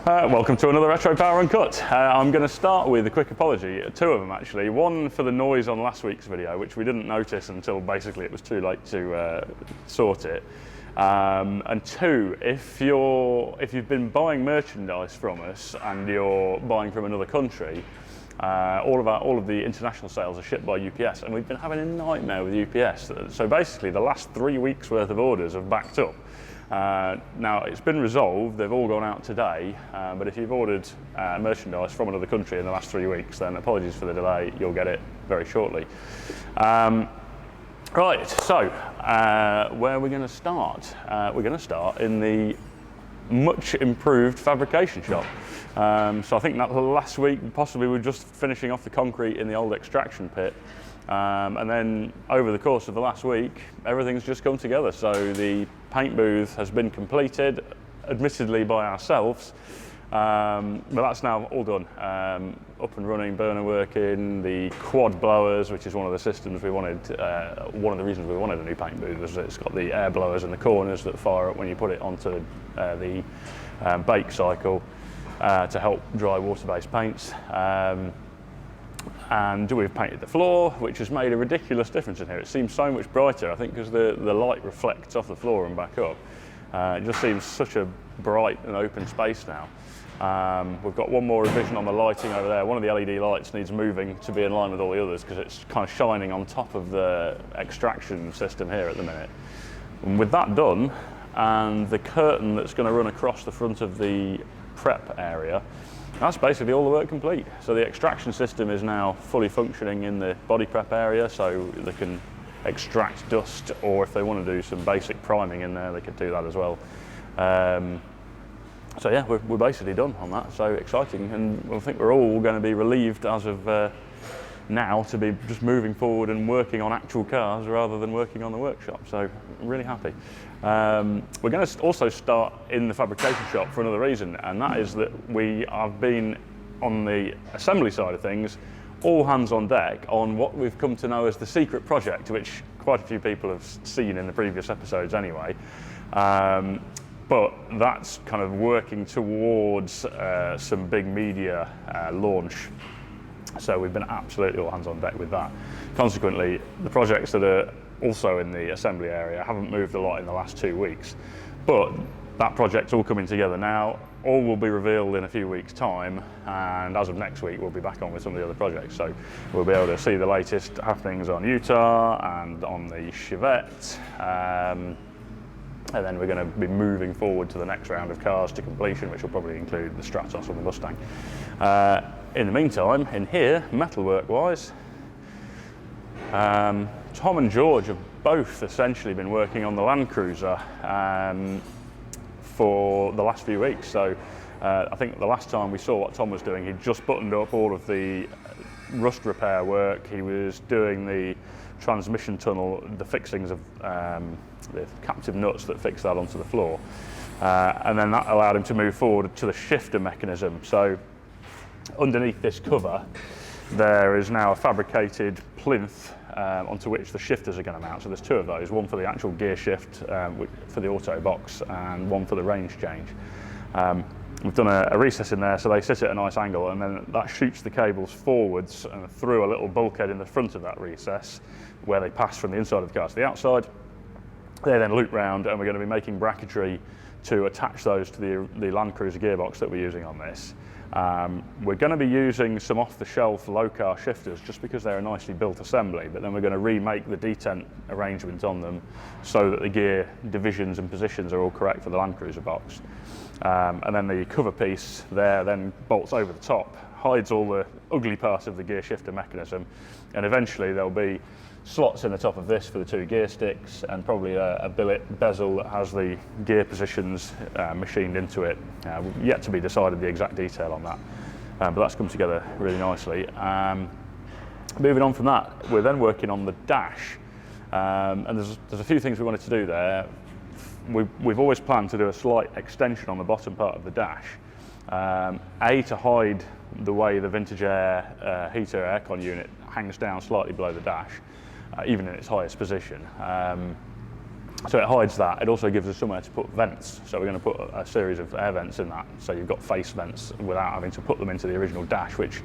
Welcome to another Retropower Uncut. I'm going to start with a quick apology, two of them actually. One for the noise on last week's video, which we didn't notice until basically it was too late to sort it. And two, if you've been buying merchandise from us and you're buying from another country, all of the international sales are shipped by UPS, and we've been having a nightmare with UPS. So basically the last 3 weeks worth of orders have backed up. Now it's been resolved, they've all gone out today, but if you've ordered merchandise from another country in the last 3 weeks, then apologies for the delay, you'll get it very shortly. Right, so where are we going to start? We're going to start in the much improved fabrication shop. So I think that last week possibly we were just finishing off the concrete in the old extraction pit. And then over the course of the last week, everything's just come together. So the paint booth has been completed, admittedly by ourselves, but that's now all done. Up and running, burner working, the quad blowers, which is one of the systems we wanted, one of the reasons we wanted a new paint booth is that it's got the air blowers in the corners that fire up when you put it onto the bake cycle to help dry water-based paints. And we've painted the floor, which has made a ridiculous difference in here. It seems so much brighter, I think, because the light reflects off the floor and back up. It just seems such a bright and open space now. We've got one more revision on the lighting over there. One of the LED lights needs moving to be in line with all the others because it's kind of shining on top of the extraction system here at the minute. And with that done, and the curtain that's going to run across the front of the prep area, that's basically all the work complete. So the extraction system is now fully functioning in the body prep area, so they can extract dust, or if they want to do some basic priming in there, they could do that as well. So yeah, we're basically done on that, so exciting, and I think we're all going to be relieved as of now to be just moving forward and working on actual cars rather than working on the workshop, so I'm really happy. We're going to also start in the fabrication shop for another reason, and that is that we have been on the assembly side of things, all hands on deck on what we've come to know as the secret project, which quite a few people have seen in the previous episodes anyway. But that's kind of working towards some big media launch. So we've been absolutely all hands on deck with that. Consequently, the projects that are also in the assembly area haven't moved a lot in the last 2 weeks, but that project's all coming together now. All will be revealed in a few weeks' time, and as of next week we'll be back on with some of the other projects. So we'll be able to see the latest happenings on Utah and on the Chevette, and then we're going to be moving forward to the next round of cars to completion, which will probably include the Stratos and the Mustang. In the meantime, in here, metalwork-wise, Tom and George have both essentially been working on the Land Cruiser for the last few weeks. So I think the last time we saw what Tom was doing, he'd just buttoned up all of the rust repair work. He was doing the transmission tunnel, the fixings of the captive nuts that fix that onto the floor. And then that allowed him to move forward to the shifter mechanism. So underneath this cover, there is now a fabricated plinth onto which the shifters are going to mount. So there's two of those, one for the actual gear shift for the auto box and one for the range change. We've done a recess in there so they sit at a nice angle, and then that shoots the cables forwards and through a little bulkhead in the front of that recess where they pass from the inside of the car to the outside. They then loop round, and we're going to be making bracketry to attach those to the Land Cruiser gearbox that we're using on this. We're going to be using some off-the-shelf low-car shifters just because they're a nicely built assembly, but then we're going to remake the detent arrangement on them so that the gear divisions and positions are all correct for the Land Cruiser box. And then the cover piece there then bolts over the top, hides all the ugly part of the gear shifter mechanism, and eventually there'll be slots in the top of this for the two gear sticks, and probably a billet bezel that has the gear positions machined into it. Yet to be decided the exact detail on that, but that's come together really nicely. Moving on from that, we're then working on the dash, and there's a few things we wanted to do there. We've always planned to do a slight extension on the bottom part of the dash, to hide the way the Vintage Air heater aircon unit hangs down slightly below the dash, even in its highest position. So it hides that. It also gives us somewhere to put vents. So we're going to put a series of air vents in that. So you've got face vents without having to put them into the original dash, which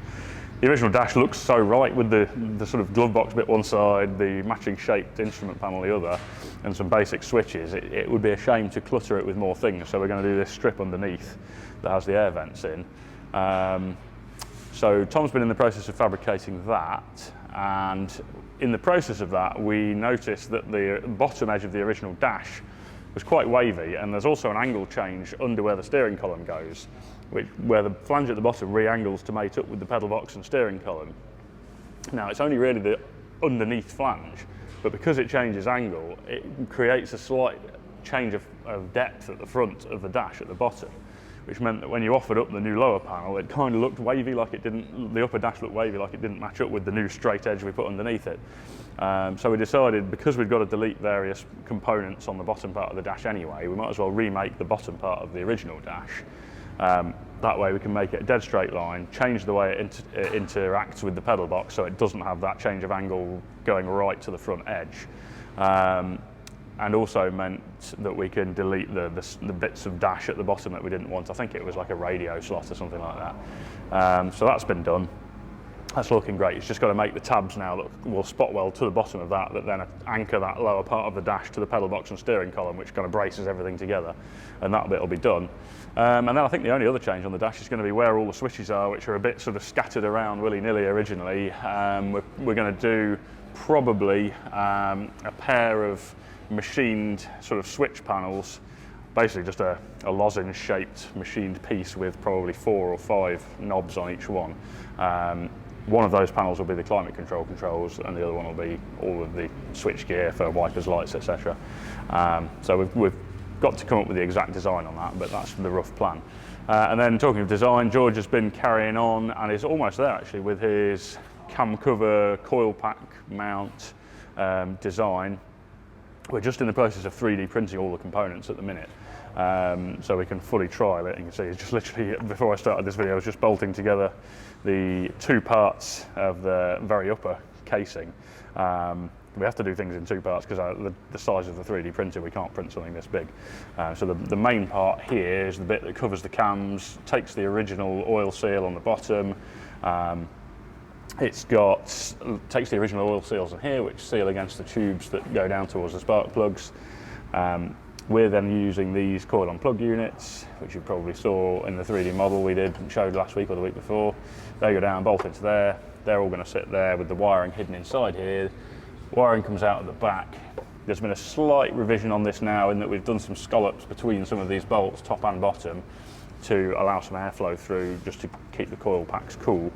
the original dash looks so right with the sort of glove box bit one side, the matching shaped instrument panel the other, and some basic switches. It would be a shame to clutter it with more things. So we're going to do this strip underneath that has the air vents in. So Tom's been in the process of fabricating that, and in the process of that we noticed that the bottom edge of the original dash was quite wavy, and there's also an angle change under where the steering column goes, where the flange at the bottom re-angles to mate up with the pedal box and steering column. Now it's only really the underneath flange, but because it changes angle, it creates a slight change of depth at the front of the dash at the bottom, which meant that when you offered up the new lower panel, it kind of looked wavy, like it didn't, the upper dash looked wavy, like it didn't match up with the new straight edge we put underneath it. So we decided, because we've got to delete various components on the bottom part of the dash anyway, we might as well remake the bottom part of the original dash. That way we can make it a dead straight line, change the way it interacts with the pedal box so it doesn't have that change of angle going right to the front edge. And also meant that we can delete the bits of dash at the bottom that we didn't want. I think it was like a radio slot or something like that. So that's been done. That's looking great. It's just got to make the tabs now that will spot weld to the bottom of that then anchor that lower part of the dash to the pedal box and steering column, which kind of braces everything together, and that bit will be done. And then I think the only other change on the dash is going to be where all the switches are, which are a bit sort of scattered around willy-nilly originally. We're going to do probably a pair of machined sort of switch panels, basically just a lozenge shaped machined piece with probably 4 or 5 knobs on each one. One of those panels will be the climate control controls, and the other one will be all of the switch gear for wipers, lights, etc. So we've got to come up with the exact design on that, but that's the rough plan. And then talking of design, George has been carrying on and is almost there actually with his cam cover coil pack mount design. We're just in the process of 3D printing all the components at the minute, so we can fully trial it. You can see it's just literally, before I started this video, I was just bolting together the 2 parts of the very upper casing. We have to do things in 2 parts because the size of the 3D printer, we can't print something this big. So the main part here is the bit that covers the cams, takes the original oil seal on the bottom. Takes the original oil seals in here, which seal against the tubes that go down towards the spark plugs. We're then using these coil-on plug units, which you probably saw in the 3D model we did and showed last week or the week before. They go down, bolt into there. They're all going to sit there with the wiring hidden inside here. Wiring comes out at the back. There's been a slight revision on this now in that we've done some scallops between some of these bolts, top and bottom, to allow some airflow through, just to keep the coil packs cool.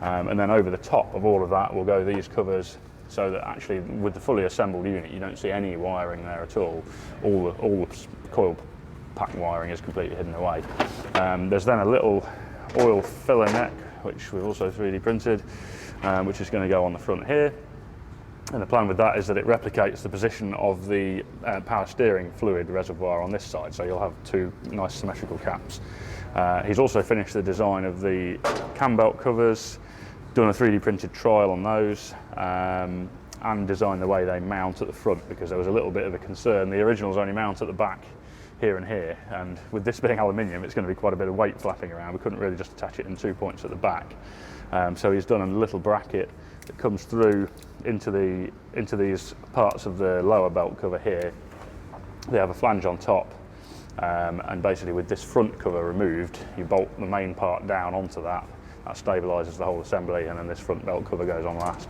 And then over the top of all of that will go these covers, so that actually with the fully assembled unit you don't see any wiring there at all. All the coil pack wiring is completely hidden away. There's then a little oil filler neck, which we've also 3D printed, which is going to go on the front here. And the plan with that is that it replicates the position of the power steering fluid reservoir on this side, so you'll have 2 nice symmetrical caps. He's also finished the design of the cam belt covers, done a 3D printed trial on those, and designed the way they mount at the front, because there was a little bit of a concern. The originals only mount at the back here and here, and with this being aluminium, it's going to be quite a bit of weight flapping around. We couldn't really just attach it in 2 points at the back. So he's done a little bracket that comes through into these parts of the lower belt cover here. They have a flange on top, and basically with this front cover removed, you bolt the main part down onto that. That stabilises the whole assembly, and then this front belt cover goes on last.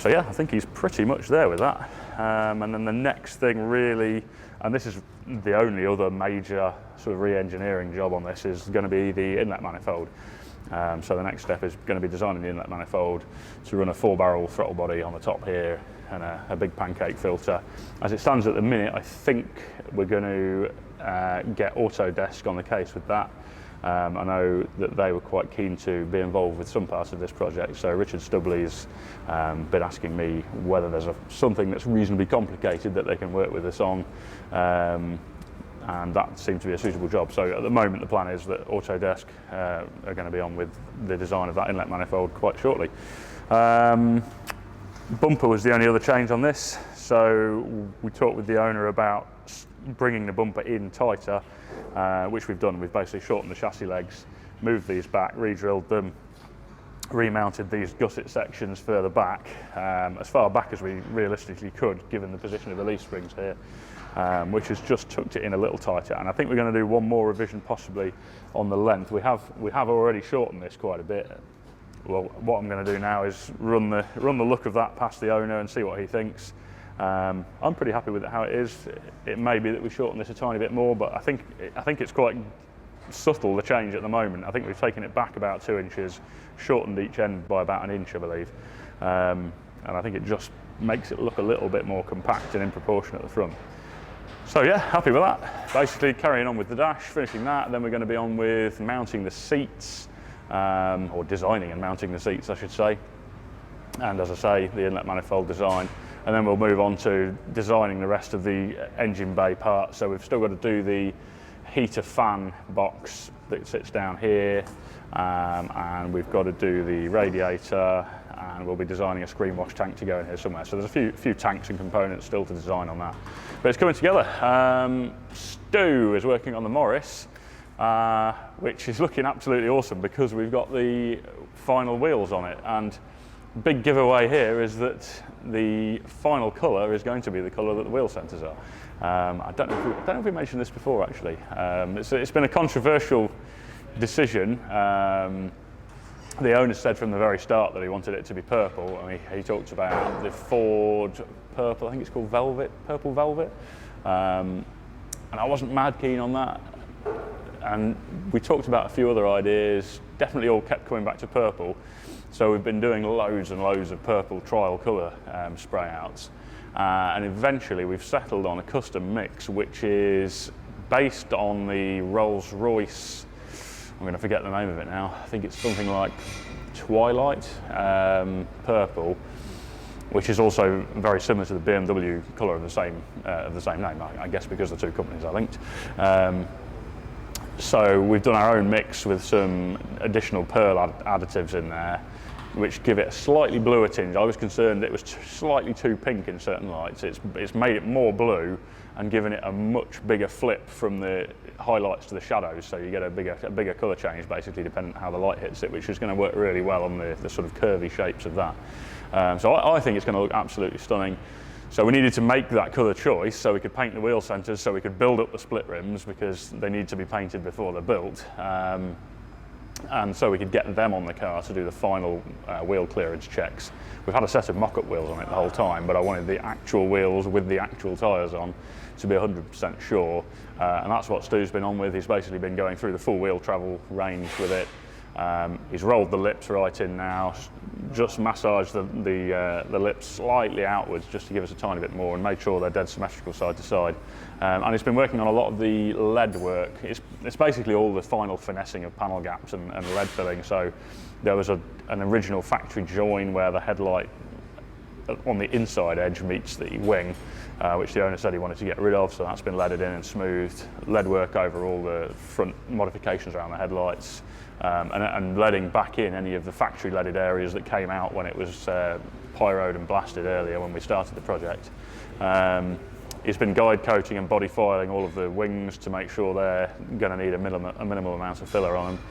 So yeah, I think he's pretty much there with that. And then the next thing really, and this is the only other major sort of re-engineering job on this, is going to be the inlet manifold. So the next step is going to be designing the inlet manifold to run a 4-barrel throttle body on the top here, and a big pancake filter. As it stands at the minute, I think we're going to get Autodesk on the case with that. I know that they were quite keen to be involved with some parts of this project, so Richard Stubley's been asking me whether there's something that's reasonably complicated that they can work with us on, and that seemed to be a suitable job. So at the moment the plan is that Autodesk are going to be on with the design of that inlet manifold quite shortly. Bumper was the only other change on this, so we talked with the owner about bringing the bumper in tighter, which we've done. We've basically shortened the chassis legs, moved these back, re-drilled them, remounted these gusset sections further back, as far back as we realistically could, given the position of the leaf springs here, which has just tucked it in a little tighter. And I think we're going to do one more revision possibly on the length. We have already shortened this quite a bit. Well, what I'm going to do now is run the look of that past the owner and see what he thinks. I'm pretty happy with it how it is. It may be that we shorten this a tiny bit more, but I think it's quite subtle, the change at the moment. I think we've taken it back about 2 inches, shortened each end by about 1 inch, I believe, and I think it just makes it look a little bit more compact and in proportion at the front. So yeah, happy with that. Basically carrying on with the dash, finishing that, then we're going to be on with mounting the seats, or designing and mounting the seats, I should say, and as I say, the inlet manifold design, and then we'll move on to designing the rest of the engine bay parts. So we've still got to do the heater fan box that sits down here, and we've got to do the radiator, and we'll be designing a screen wash tank to go in here somewhere. So there's a few tanks and components still to design on that, but it's coming together. Stu is working on the Morris, which is looking absolutely awesome because we've got the final wheels on it, and big giveaway here is that the final colour is going to be the colour that the wheel centres are. I don't know if we mentioned this before actually. It's been a controversial decision. The owner said from the very start that he wanted it to be purple. I mean, he talked about the Ford purple, I think it's called Velvet, purple Velvet, and I wasn't mad keen on that. And we talked about a few other ideas, definitely all kept coming back to purple. So we've been doing loads and loads of purple trial colour spray outs. And eventually we've settled on a custom mix, which is based on the Rolls-Royce, I'm going to forget the name of it now, I think it's something like Twilight purple, which is also very similar to the BMW colour of the same name, I guess because the two companies are linked. So we've done our own mix with some additional pearl additives in there, which give it a slightly bluer tinge. I was concerned it was slightly too pink in certain lights. It's made it more blue and given it a much bigger flip from the highlights to the shadows, so you get a bigger colour change basically depending on how the light hits it, which is going to work really well on the sort of curvy shapes of that. So I think it's going to look absolutely stunning. So we needed to make that colour choice so we could paint the wheel centres, so we could build up the split rims because they need to be painted before they're built, and so we could get them on the car to do the final wheel clearance checks. We've had a set of mock-up wheels on it the whole time, but I wanted the actual wheels with the actual tyres on to be 100% sure, and that's what Stu's been on with. He's basically been going through the full wheel travel range with it. He's rolled the lips right in now, just massaged the lips slightly outwards just to give us a tiny bit more and made sure they're dead symmetrical side to side. And he's been working on a lot of the lead work. It's basically all the final finessing of panel gaps and lead filling. So there was an original factory join where the headlight on the inside edge meets the wing, which the owner said he wanted to get rid of, so that's been leaded in and smoothed. Lead work over all the front modifications around the headlights, and leading back in any of the factory leaded areas that came out when it was pyroed and blasted earlier when we started the project. He's been guide coating and body filing all of the wings to make sure they're going to need a minimal amount of filler on them.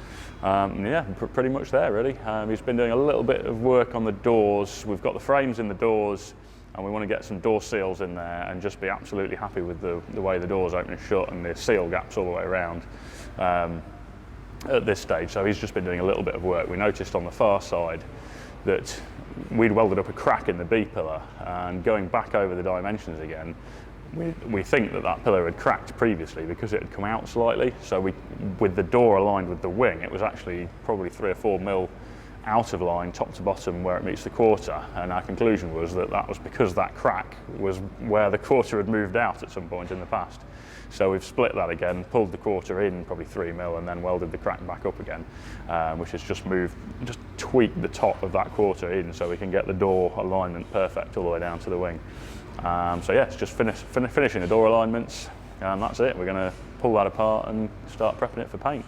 Yeah, pretty much there really. He's been doing a little bit of work on the doors. We've got the frames in the doors and we want to get some door seals in there and just be absolutely happy with the way the doors open and shut and the seal gaps all the way around at this stage. So he's just been doing a little bit of work. We noticed on the far side that we'd welded up a crack in the B pillar, and going back over the dimensions again, we think that pillar had cracked previously because it had come out slightly. So with the door aligned with the wing, it was actually probably 3 or 4 mil out of line, top to bottom, where it meets the quarter. And our conclusion was that was because that crack was where the quarter had moved out at some point in the past. So we've split that again, pulled the quarter in probably 3 mil, and then welded the crack back up again, which has just tweaked the top of that quarter in so we can get the door alignment perfect all the way down to the wing. So yeah, it's just finishing the door alignments, and that's it. We're going to pull that apart and start prepping it for paint.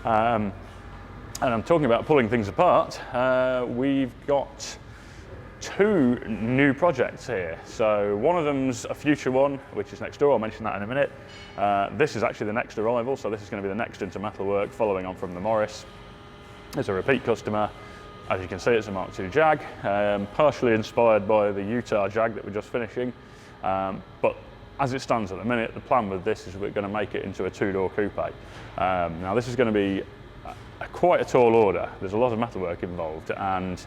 And I'm talking about pulling things apart. We've got two new projects here. So one of them's a future one, which is next door. I'll mention that in a minute. This is actually the next arrival, so this is going to be the next into metalwork, following on from the Morris. It's a repeat customer. As you can see, it's a Mark II Jag, partially inspired by the Utah Jag that we're just finishing. But as it stands at the minute, the plan with this is we're going to make it into a two-door coupe. Now this is going to be quite a tall order. There's a lot of metalwork involved, and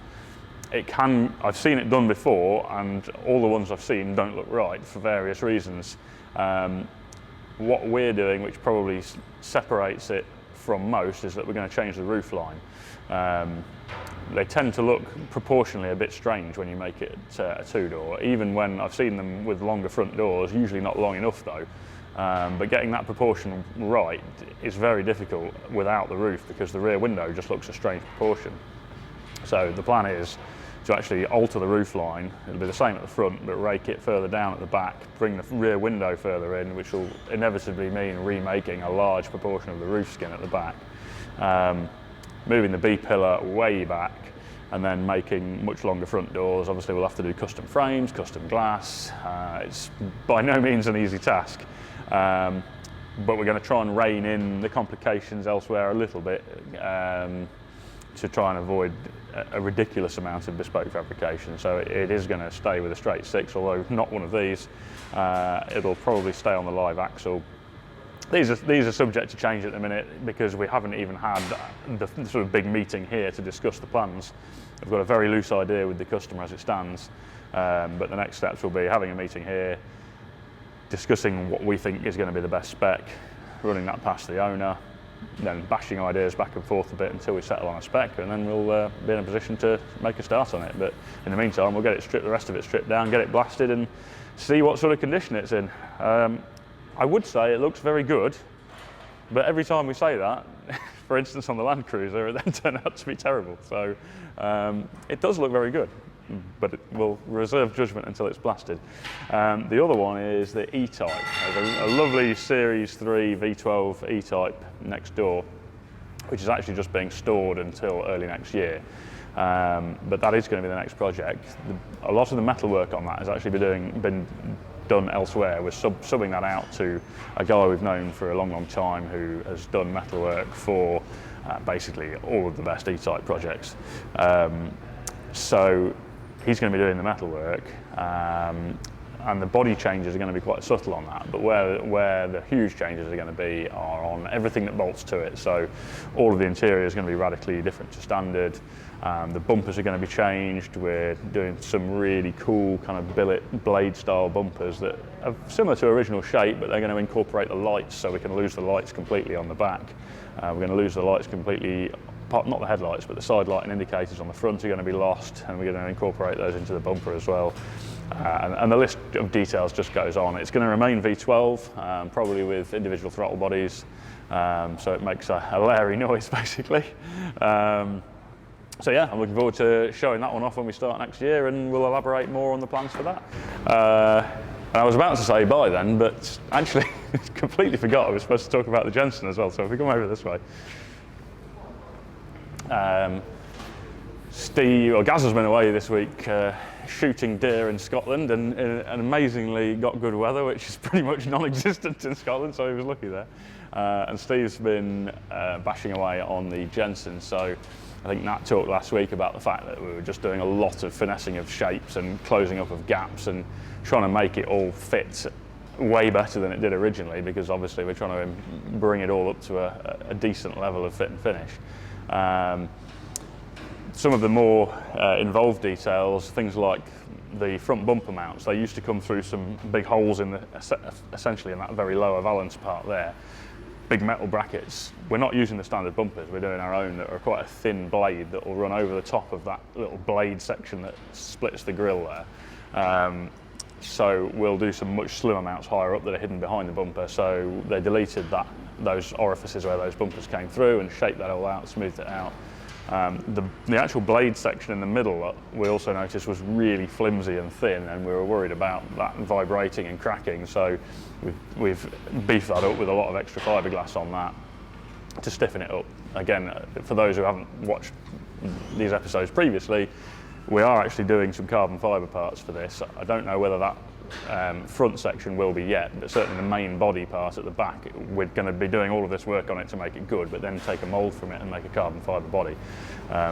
I've seen it done before, and all the ones I've seen don't look right for various reasons. What we're doing, which probably separates it from most, is that we're going to change the roof line. They tend to look proportionally a bit strange when you make it a two-door, even when I've seen them with longer front doors, usually not long enough though. But getting that proportion right is very difficult without the roof, because the rear window just looks a strange proportion. So the plan is to actually alter the roof line. It'll be the same at the front, but rake it further down at the back, bring the rear window further in, which will inevitably mean remaking a large proportion of the roof skin at the back. Moving the B-pillar way back, and then making much longer front doors. Obviously we'll have to do custom frames, custom glass. It's by no means an easy task, but we're going to try and rein in the complications elsewhere a little bit, to try and avoid a ridiculous amount of bespoke fabrication. So it is going to stay with a straight 6, although not one of these. It'll probably stay on the live axle. These are subject to change at the minute, because we haven't even had the sort of big meeting here to discuss the plans. We've got a very loose idea with the customer as it stands, but the next steps will be having a meeting here, discussing what we think is going to be the best spec, running that past the owner, then bashing ideas back and forth a bit until we settle on a spec, and then we'll be in a position to make a start on it. But in the meantime, we'll get it stripped, the rest of it stripped down, get it blasted, and see what sort of condition it's in. I would say it looks very good, but every time we say that, for instance on the Land Cruiser, it then turned out to be terrible. So it does look very good, but we'll reserve judgment until it's blasted. The other one is the E-Type. There's a lovely Series 3 V12 E-Type next door, which is actually just being stored until early next year. But that is going to be the next project. A lot of the metalwork on that has actually been done elsewhere. We're subbing that out to a guy we've known for a long time, who has done metalwork for basically all of the best E-Type projects. So he's going to be doing the metalwork, and the body changes are going to be quite subtle on that, but where the huge changes are going to be are on everything that bolts to it. So all of the interior is going to be radically different to standard. The bumpers are going to be changed. We're doing some really cool kind of billet blade style bumpers that are similar to original shape, but they're going to incorporate the lights, so we can lose the lights completely on the back. We're going to lose the lights completely, not the headlights, but the side light and indicators on the front are going to be lost, and we're going to incorporate those into the bumper as well. And the list of details just goes on. It's going to remain V12, probably with individual throttle bodies, so it makes a leery noise basically. So yeah, I'm looking forward to showing that one off when we start next year, and we'll elaborate more on the plans for that. And I was about to say bye then, but actually completely forgot I was supposed to talk about the Jensen as well, so if we come over this way. Gaz has been away this week shooting deer in Scotland, and amazingly got good weather, which is pretty much non-existent in Scotland, so he was lucky there. And Steve's been bashing away on the Jensen, so I think Nat talked last week about the fact that we were just doing a lot of finessing of shapes and closing up of gaps and trying to make it all fit way better than it did originally, because obviously we're trying to bring it all up to a decent level of fit and finish. Some of the more involved details, things like the front bumper mounts, they used to come through some big holes in essentially in that very lower valance part there. Big metal brackets. We're not using the standard bumpers, we're doing our own that are quite a thin blade that will run over the top of that little blade section that splits the grille there. So we'll do some much slimmer mounts higher up that are hidden behind the bumper. So they deleted those orifices where those bumpers came through and shaped that all out, smoothed it out. The actual blade section in the middle, we also noticed, was really flimsy and thin, and we were worried about that vibrating and cracking, so we've beefed that up with a lot of extra fiberglass on that to stiffen it up. Again, for those who haven't watched these episodes previously, We are actually doing some carbon fibre parts for this. I don't know whether that front section will be yet, but certainly the main body part at the back, we're going to be doing all of this work on it to make it good, but then take a mould from it and make a carbon fibre body.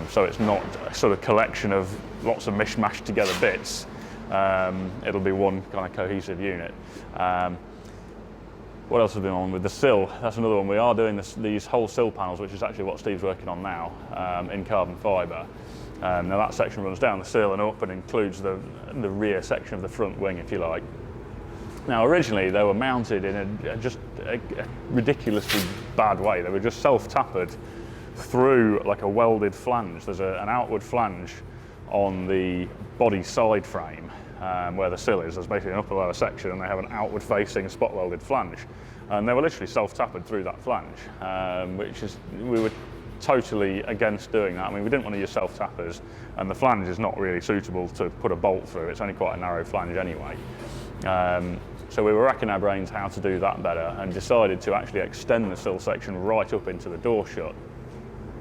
So it's not a sort of collection of lots of mishmashed together bits. It'll be one kind of cohesive unit. What else has been on with the sill? That's another one. We are doing these whole sill panels, which is actually what Steve's working on now, in carbon fibre. Now that section runs down the sill and up and includes the rear section of the front wing, if you like. Now originally they were mounted in a ridiculously bad way. They were just self-tapered through like a welded flange. There's an outward flange on the body side frame where the sill is. There's basically an upper lower section, and they have an outward facing spot welded flange. And they were literally self-tapered through that flange, which is, we were totally against doing that. I mean, we didn't want to use self-tappers, and the flange is not really suitable to put a bolt through. It's only quite a narrow flange anyway. So we were racking our brains how to do that better, and decided to actually extend the sill section right up into the door shut.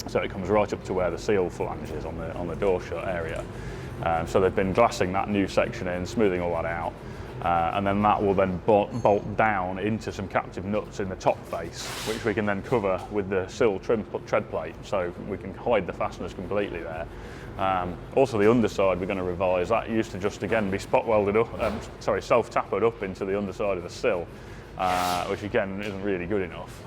So it comes right up to where the seal flange is on the door shut area. So they've been glassing that new section in, smoothing all that out. And then that will then bolt down into some captive nuts in the top face, which we can then cover with the sill trim tread plate, so we can hide the fasteners completely there. Also the underside we're going to revise. That used to just again be spot welded up, self-tapered up into the underside of the sill, which again isn't really good enough.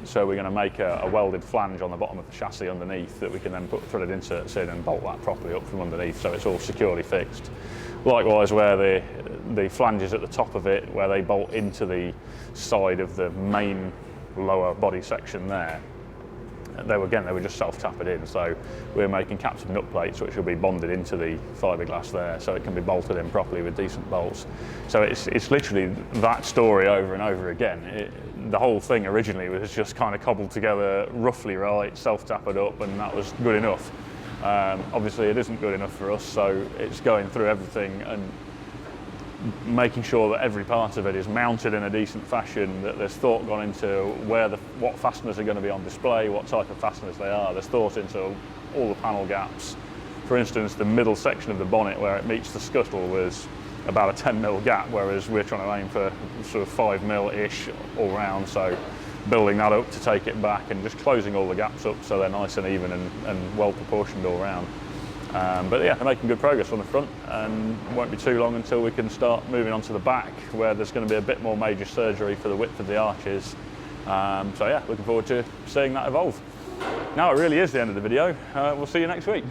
So we're going to make a welded flange on the bottom of the chassis underneath that we can then put threaded inserts in and bolt that properly up from underneath, so it's all securely fixed. Likewise, where the flanges at the top of it, where they bolt into the side of the main lower body section there, they were just self-tapered in, so we're making captive nut plates which will be bonded into the fiberglass there, so it can be bolted in properly with decent bolts. So it's literally that story over and over again. The whole thing originally was just kind of cobbled together roughly right, self-tapered up, and that was good enough. Obviously it isn't good enough for us, so it's going through everything and making sure that every part of it is mounted in a decent fashion, that there's thought gone into what fasteners are going to be on display, what type of fasteners they are. There's thought into all the panel gaps. For instance, the middle section of the bonnet where it meets the scuttle was about a 10mm gap, whereas we're trying to aim for sort of 5mm-ish all round, so building that up to take it back and just closing all the gaps up so they're nice and even and well proportioned all round. But yeah, they're making good progress on the front, and it won't be too long until we can start moving on to the back, where there's going to be a bit more major surgery for the width of the arches. So yeah, looking forward to seeing that evolve. Now it really is the end of the video. We'll see you next week.